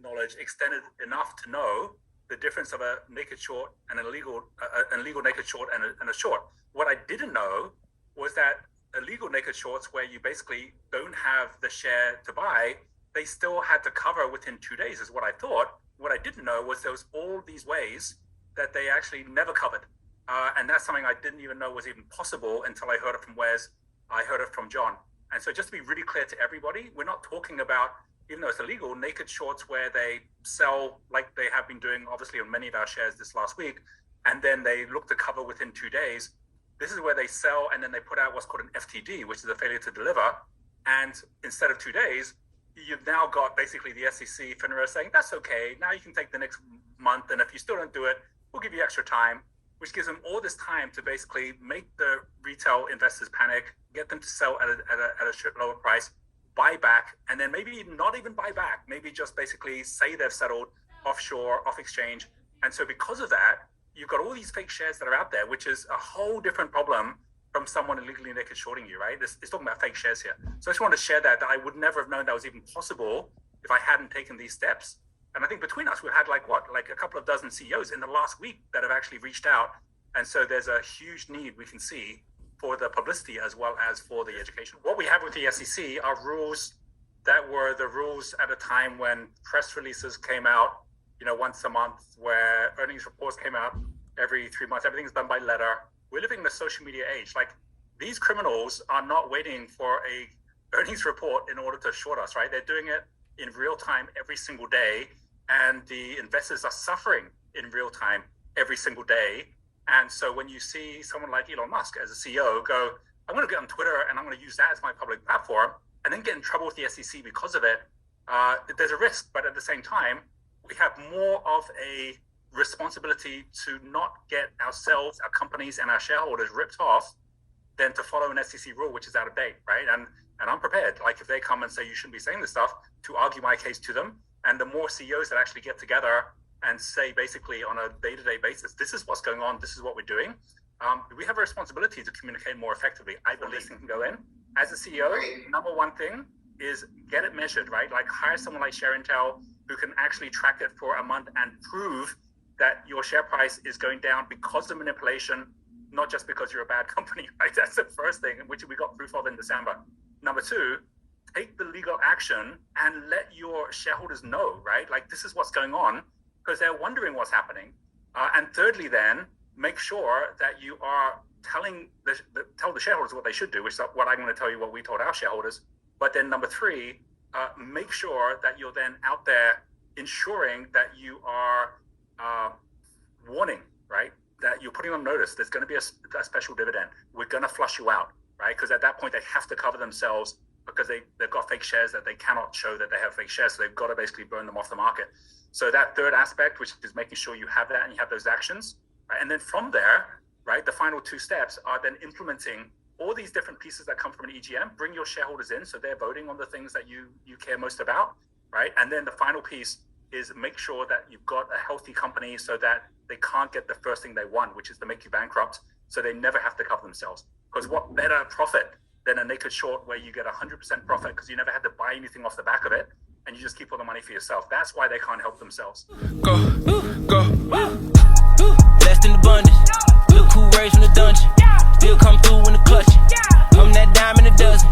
knowledge extended enough to know the difference of a naked short and an illegal naked short and a short. What I didn't know was that illegal naked shorts, where you basically don't have the share to buy, they still had to cover within 2 days, is what I thought. What I didn't know was there was all these ways that they actually never covered. And that's something I didn't even know was even possible until I heard it from Wes. I heard it from John. And so just to be really clear to everybody, we're not talking about, even though it's illegal, naked shorts where they sell like they have been doing, obviously, on many of our shares this last week, and then they look to cover within 2 days. This is where they sell and then they put out what's called an FTD, which is a failure to deliver. And instead of 2 days, you've now got basically the SEC, FINRA saying, that's okay, now you can take the next month, and if you still don't do it, we'll give you extra time, which gives them all this time to basically make the retail investors panic, get them to sell at a lower price, buy back, and then maybe not even buy back, maybe just basically say they've settled offshore, off exchange. And so because of that, you've got all these fake shares that are out there, which is a whole different problem from someone illegally naked shorting you, right? It's talking about fake shares here. So I just want to share that I would never have known that was even possible if I hadn't taken these steps. And I think between us, we've had like a couple of dozen CEOs in the last week that have actually reached out. And so there's a huge need we can see for the publicity as well as for the education. What we have with the SEC are rules that were the rules at a time when press releases came out, once a month, where earnings reports came out every 3 months. Everything's done by letter. We're living in the social media age. Like, these criminals are not waiting for a earnings report in order to short us, right? They're doing it in real time every single day. And the investors are suffering in real time every single day. And so when you see someone like Elon Musk as a CEO go, I'm going to get on Twitter and I'm going to use that as my public platform, and then get in trouble with the SEC because of it, there's a risk. But at the same time, we have more of a responsibility to not get ourselves, our companies, and our shareholders ripped off than to follow an SEC rule, which is out of date, right? And I'm prepared, like if they come and say you shouldn't be saying this stuff, to argue my case to them. And the more CEOs that actually get together and say basically on a day-to-day basis, this is what's going on, this is what we're doing, we have a responsibility to communicate more effectively. I believe this can go in. As a CEO, number one thing is get it measured, right? Like hire someone like ShareIntel who can actually track it for a month and prove that your share price is going down because of manipulation, not just because you're a bad company, right? That's the first thing, which we got proof of in December. Number two, take the legal action and let your shareholders know, right? Like, this is what's going on, because they're wondering what's happening. And thirdly, then, make sure that you are tell the shareholders what they should do, which is what I'm going to tell you what we told our shareholders. But then number three, make sure that you're then out there ensuring that you are warning, right? That you're putting on notice, there's going to be a special dividend. We're going to flush you out, right? Because at that point, they have to cover themselves because they've got fake shares that they cannot show that they have fake shares. So they've got to basically burn them off the market. So that third aspect, which is making sure you have that and you have those actions, right? And then from there, right, the final two steps are then implementing all these different pieces that come from an EGM. Bring your shareholders in so they're voting on the things that you care most about, right? And then the final piece is make sure that you've got a healthy company so that they can't get the first thing they want, which is to make you bankrupt, so they never have to cover themselves. Because what better profit than a naked short where you get 100% profit because you never had to buy anything off the back of it and you just keep all the money for yourself. That's why they can't help themselves. Go. Blessed in abundance. Look who raised from the dungeon. Still come through in the clutch. I'm that dime in a dozen.